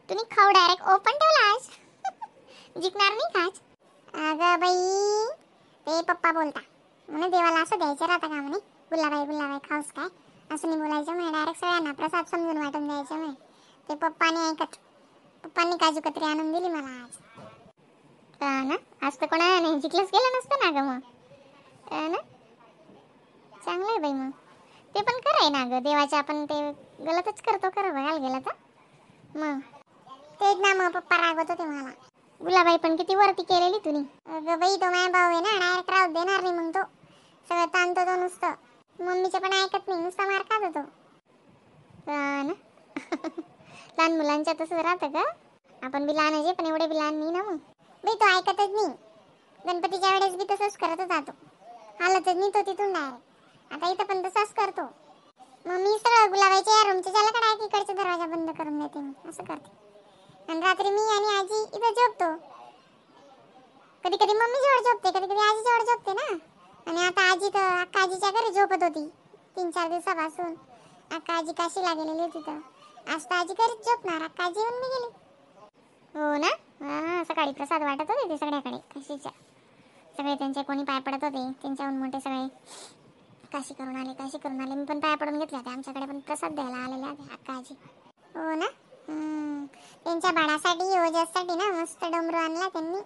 तुम्ही खाऊ direct open ठेवला आज. जिंकणार नाही का आज? अगं बाई, ते पप्पा बोलता म्हणे देवाला असं द्यायचं राहतं का म्हणे, गुलाबाई खाऊस काय असं नाही बोलायचं म्हणे, डायरेक्ट सगळ्यांना प्रसाद समजून वाटून द्यायचं म्हणे. ते पप्पांनी काजू कतरी आणून दिली मला आज. ना आज तर कोणाने जिंकलंच गेलं नसतं ना ग मग. ना चांगलं आहे बाई. मग ते पण खरं आहे ना ग, देवाचे आपण ते गलतच करतो खरं बघायला गेलं तर. मग तेच ना, मग पप्पा रागवत होते मला. गुलाबाई पण किती वरती केलेली तुम्ही. अगं बाई, तो माझा भाऊ आहे ना, डायरेक्ट राहू देणार नाही मग तो. सगळं ताणतो तो नुसतं. मम्मीचं पण ऐकत नाही, नुसता मार खात होतो. ना लहान मुलांच्या तसंच राहतं का? आपण बी लहान आहे पण एवढे बी लहान नाही ना. मग बाई तो ऐकतच नाही. गणपतीच्या वेळेस बी तसंच करत जातो, हालतच नाही तो तिथून डायरेक्ट. आता इथं पण तसंच करतो. मग मी सगळं गुलाबाईच्या या रूमच्या ज्याला कडे आहे इकडचा दरवाजा बंद करून देते, मी असं करते. आणि रात्री मी आणि आजी इथं झोपतो. कधी कधी मम्मी जवळ झोपते, कधी कधी आजी जवळ झोपते ना. आणि आता आजी तर अक्का आजीच्या घरी झोपत होती 3-4 दिवसापासून. अक्का आजी काशीला गेलेली होती तर आज तर आजी घरीच झोपणार. अक्का आजी येऊन मी गेली. हो ना. सकाळी प्रसाद वाटत होते ते सगळ्याकडे काशीच्या. सगळे त्यांचे कोणी पाय पडत होते, त्यांच्याहून मोठे सगळे काशी करून आले. मी पण पाय पडून घेतले होते. आमच्याकडे पण प्रसाद द्यायला आलेले होते अक्का आजी. हो ना. त्यांच्या बाळासाठी ओजससाठी ना मस्त डमरू आणला त्यांनी.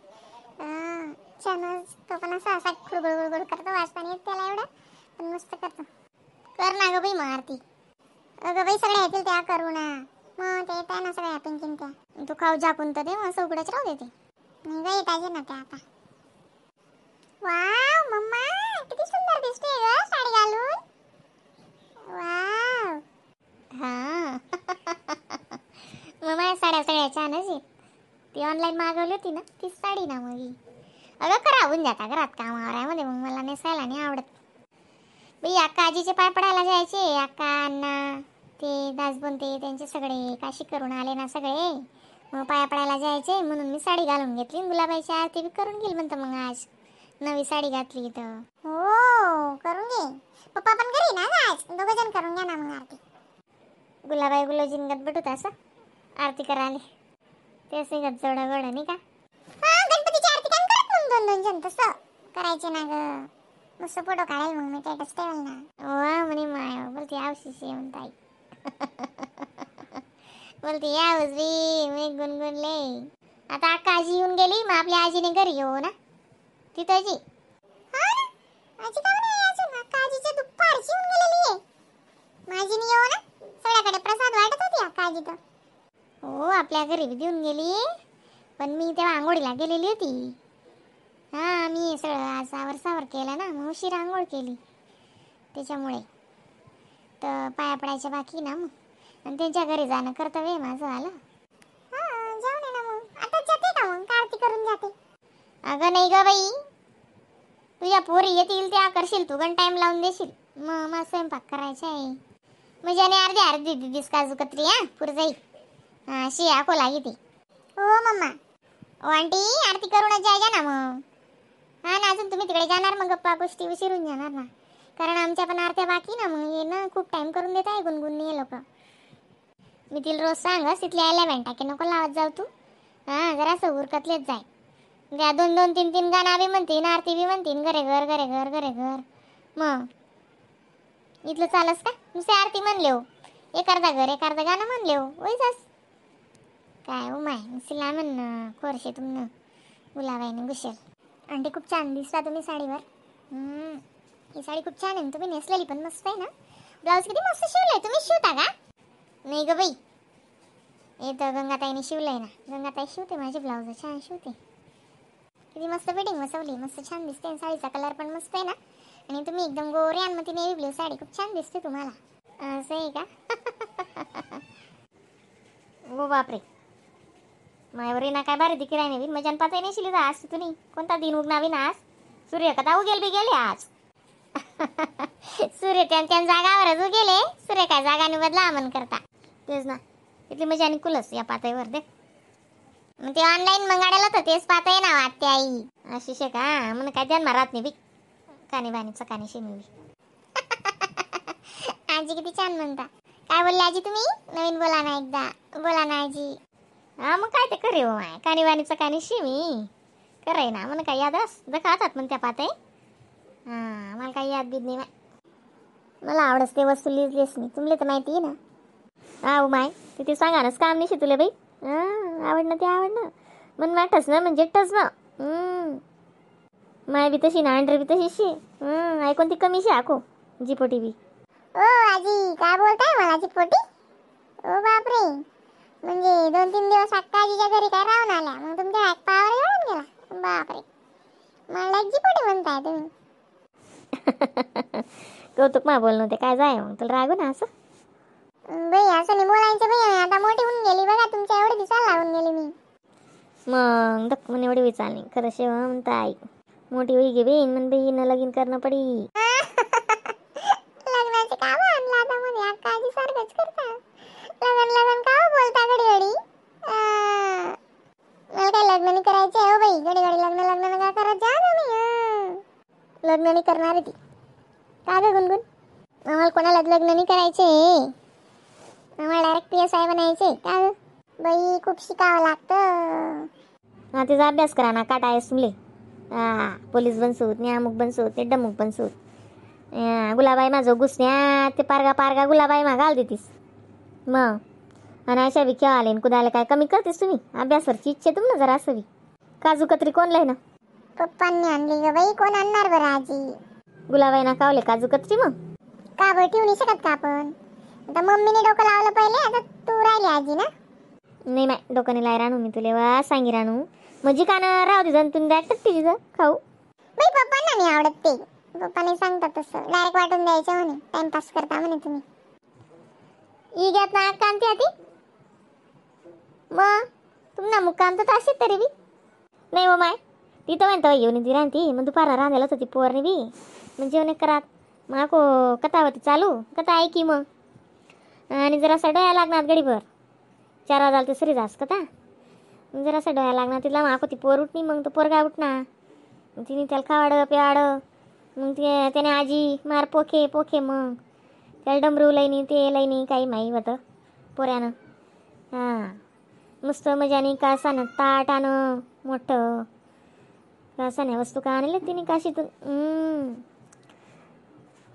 छानच. तो पण असा गुळगुळ करतो, वाचताना येत त्याला एवढं, पण मस्त करतो. कर ना ग बाई मग आरती. अगं बाई सगळे येतील त्या करू ना. मग ते येत आहे ना सगळ्या पिंकीन त्या. तू खाऊ झाकून तर दे, मग असं उघडच राहू देते. नाही ग येत आहे ना त्या आता. वाव मम्मा, किती सुंदर दिसते ग साडी घालून. वाव. हा मग साड्या सगळ्या छानच आहेत. ती ऑनलाईन मागवली होती ना, तीच साडी ना मग. अगं खराब होऊन जाता घरात कामावरामध्ये, मग मला नेसायला नाही आवडत. बाई अक्का आजीचे पाय पडायला जायचे. अक्का अण्णा ते दासबोन ते त्यांचे सगळे काशी करून आले ना सगळे, मग पाया पडायला जायचे. म्हणून मी साडी घालून घेतली. गुलाबाईची आरती बी करून घेईल म्हणतं मग आज, नवी साडी घातली तर. हो करून घे. पप्पा पण घरी ना आज, दोघं जण करून घ्या ना मग आरती. गुलाबाई गुलाबजीन गटबटूत असं आरती करायला तेच गट जोडा गोडा नाही का. गणपतीची आरती काय करत मग 2-2 जण तसं करायचे ना ग. मस्त फोटो काढेल मग मी स्टेटस ठेवेल ना. वा म्हणे माय बोलते आवशीशी म्हणताई. बोलते यावच बी मी गुणगुणले. आता अक्का आजी येऊन गेली, मग आपल्या आजीने घरी येऊ ना तिथं जी. आजी का नाही अजून? अक्का आजीच्या दुपारची येऊन गेलेली आहे. माझीने येऊ ना, सगळ्याकडे प्रसाद वाटत होती अक्का आजी तर. हो आपल्या घरी बी देऊन गेली, पण मी तेव्हा आंघोळीला गेलेली होती. मी सगळं आज आवरसावर केलं ना, मग उशीर आंघोळ केली त्याच्यामुळे तर पाया पडायच्या बाकी ना. मग आणि त्यांच्या घरी जाणं कर्तव्य माझं आलं. जाऊन ना मग. आता जाते का मग आरती करून जाते? अगं नाही ग बाई, तुझ्या पोरी येतील त्या करशील तू, गण टाइम लावून देशील. मग मला स्वयंपाक करायचा आहे. म्हणजे आणि अर्धी दिस काजू कतरी पुरजाई शी आखो लागी ती. हो मम्मा. ओ आंटी आरती करूनच जायच्या ना मग. ना अजून तुम्ही तिकडे जाणार, मग गप्पा गोष्टी उशिरून जाणार ना, कारण आमच्या पण आरत्या बाकी ना. मग ये ना खूप टाइम करून देत आहे गुणगुण हे लोक. मी तिला रोज सांगस तिथले आल्या टाके नको लावत जाऊ तू. जरासं उरकतलेच जाय. त्या 2-2, 3-3 गाणं बी म्हणतीन, आरती बी म्हणतीन, घरे घर. मग इथलं चालस का? नुसते आरती म्हणले हो, एक अर्धा गाणं म्हणले हो जास काय हो माय. सिला म्हणणं खोरशे तुमनं गुलाबाईने गुशल. आंटी खूप छान दिसता तुम्ही साडीवर. ही साडी खूप छान आहे, तुम्ही नेसलेली पण मस्त आहे ना. ब्लाऊज किती मस्त शिवलंय, तुम्ही शिवता का? नाही ग बाई, हे तर गंगाताईने शिवलंय ना. गंगाताई शिवते माझे ब्लाऊज, छान शिवते. किती मस्त फिटिंग बसवली, मस्त छान दिसते. साडीचा कलर पण मस्त आहे ना, आणि तुम्ही एकदम गोरे आणि मग ती नेव्ही ब्लू साडी खूप छान दिसते तुम्हाला. असं आहे का? ओ बापरे, मायावरी ना काय बारी दिकी राही मजान पाता नाही शिली आज तुम्ही. कोणता दिन उगनावी ना आज? सूर्य कथा उगेल बी गेले आज. सूर्य त्यांच्या जागावरच उगेले. सूर्य काय जागाने बदला मन करता तेच ना. इतली मजा आणि कुलस या पाताईवर दे. मग ते ऑनलाईन मंगाडायला तर तेच पाताय ना वाटते आई. अशी शे का म्हण काय जन्म राहत नाही बी कानी बाणी चकानी शिमी बी. आजी किती छान म्हणता. काय बोलले आजी तुम्ही? नवीन बोला ना एकदा, बोला ना आजी. हा मग काय ते करे हो माय कानीवाणीचं कानी शिमी कराय ना मला काय याद अस खातात मग त्या पाते हां मला काही याद बीत नाही माय मला आवडस ते वस्तू लिहिलीस मी तुमले तर माहिती आहे ना हा माय तिथे सांगा नाच काम नाही तुला बाई आवडणं ते आवडणं मन वाटस ना म्हणजे टच ना माय बी तशी ना अंडर बी तशी शे ऐकून ती कमी शे आखो जीपोटी बी ओ आजी काय बोलताय मला जीपोटी ओ बापरे म्हणजे 2-3 दिवस आजीच्या घरी काय राहून आल्या मग तुमच्या हॅक पावर येऊन गेला बापरे मला जीपोटी म्हणताय तुम्ही कौतुक मा बोलणं ते काय जाय मग तुला रागू ना असं बाई असं नाही बोलायचं बाई आता मोठी होऊन गेली बघा तुमच्या एवढे दिसायला लागून गेली मी मग दक म्हणे एवढी विचार नाही खरं शेवा म्हणता आई मोठी होई गे बेन म्हण बेन लगीन करणं पडी लग्नाचे काम आणला आता म्हणे आजी सारखंच करता लग्न लग्न का बोलता घडी घडी मला काय लग्न नाही करायचे हो बाई घडी घडी लग्न लग्न का करत जा ना मी लग्न नाही करणार ती का ग गुणगुण आम्हाला कोणाला लग्न नाही करायचे आम्हाला डायरेक्ट PSI बनायचे का ग बाई खूप शिकावं लागतं हा तिचा अभ्यास करा ना काटा आहेस तुमले पोलीस बनसूत ने अमुक बनसूत ते डमुक बनसूत गुलाबाई माझं घुसण्या ते पारगा पारगा गुलाबाई मा घाल देतीस मग आणि अशा बी खेळाले कुदायला काय कमी करतेस तुम्ही अभ्यासवरची इच्छा तुम जरा असं बी काजू कत्री कोण लय ना पप्पांनी आणली ग बाई कोण आणणार बरं आजी गुलाबाई ना कावले काजू कत्री मग का बरं ठेवू नाही शकत का आपण आता मम्मीने डोकं लावलं पहिले आता तू राहिली आजी ना नाही माय डोकं नाही लाय राणू मी तुले वा सांगी राणू म्हणजे का ना राहू दे जाऊन तुम्ही डायरेक्ट तिचं खाऊ बाई पप्पांना नाही आवडत ते पप्पाने सांगतात तसं डायरेक्ट वाटून द्यायचं म्हणे टाइमपास करता म्हणे तुम्ही घ्यात ना कांती आती मग तुमना मुक्काम तर असेल तरी बी नाही हो माय ती तर म्हणतो येऊन ती राहती मग दुपारा रांधायलाच होती पोरणी बी मग जेवण करात मग कथा होती चालू कथा ऐकी मग आणि जरा असं डोळ्या लागणार गडीभर 4 वाजाल तर सरी जास कथा जरा असं डोळ्या लागणार तिला माको ती पोर उठणी मग तो पोरगा उठणार तिने त्याला खावाडं प्याडं मग ते त्याने आजी मार पोखे पोखे मग त्याला डमरू लईनी ते लईनी काही माही होतं पोऱ्यानं मस्त मजाने कासानं ताट आणं मोठं कासाने वस्तू का आणले तिने काशीतून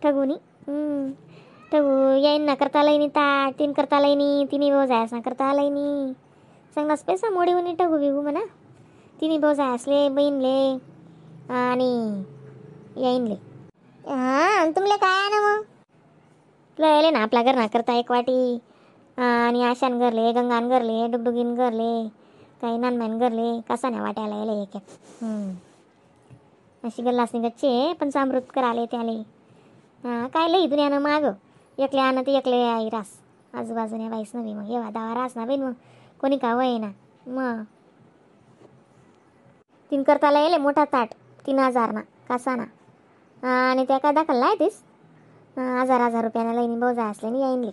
ठगुनी ठगू येईन ना करता लईनी ताट तीन करता लईनी तिने भाऊ जायस ना करता लईनी चांगलाच पैसा मोडी होणी ठगू बिगू म्हणा तिने भाऊ जायसले बहीणले आणि येईनले तुमले काय ना मग तुला यायले ना आपल्या घर ना करता एक वाटी आणि आशान गरले गंगान गरले डुगडुगीन गरले काही नानमॅन गरले कसा वाट्याला यायला एक अशी गल्लास गच्चे पण सामृत कराले त्याले काय लई दुनियानं माग एकले आणं ते एकले आई रास आजूबाजूने बाईस नवी मग येवा दावा रास ना बेन मग कोणी का वय ना मग 3 करताला येले मोठा ताट 3000 ना कासाना आणि त्या काय दाखल नाही तीस 1000 रुपयाला लईनी बोजा असले नि येईनले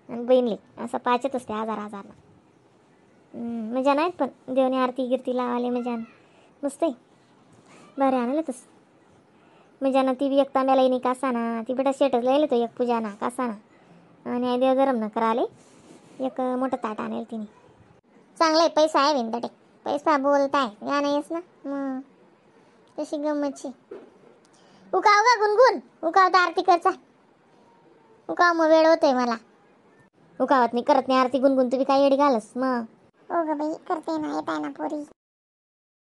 आणि बहीणले असं पाचत असते 1000 ना मजा नाहीत पण देवने आरती गिरती लावाले मजा मस्त आहे बरे आणलं तस मजा ना ती बी एक तांब्या लईनी कासाना ती बेटा शेटच लयले तो एक पूजा ना कासाना आणि देव धरम ना कराले एक मोठं ताट आणेल तिने चांगलं आहे पैसा आहे विंदटे पैसा बोलताय या नाहीस ना मग तशी गमतची उकाव का गुणगुण उकाव तर आरती करचा उकाव मग वेळ होतोय मला उकावत नाही करत नाही आरती गुणगुण तुम्ही काही येडी घालस मग हो ग बाई करते ना येत आहे ना पोरी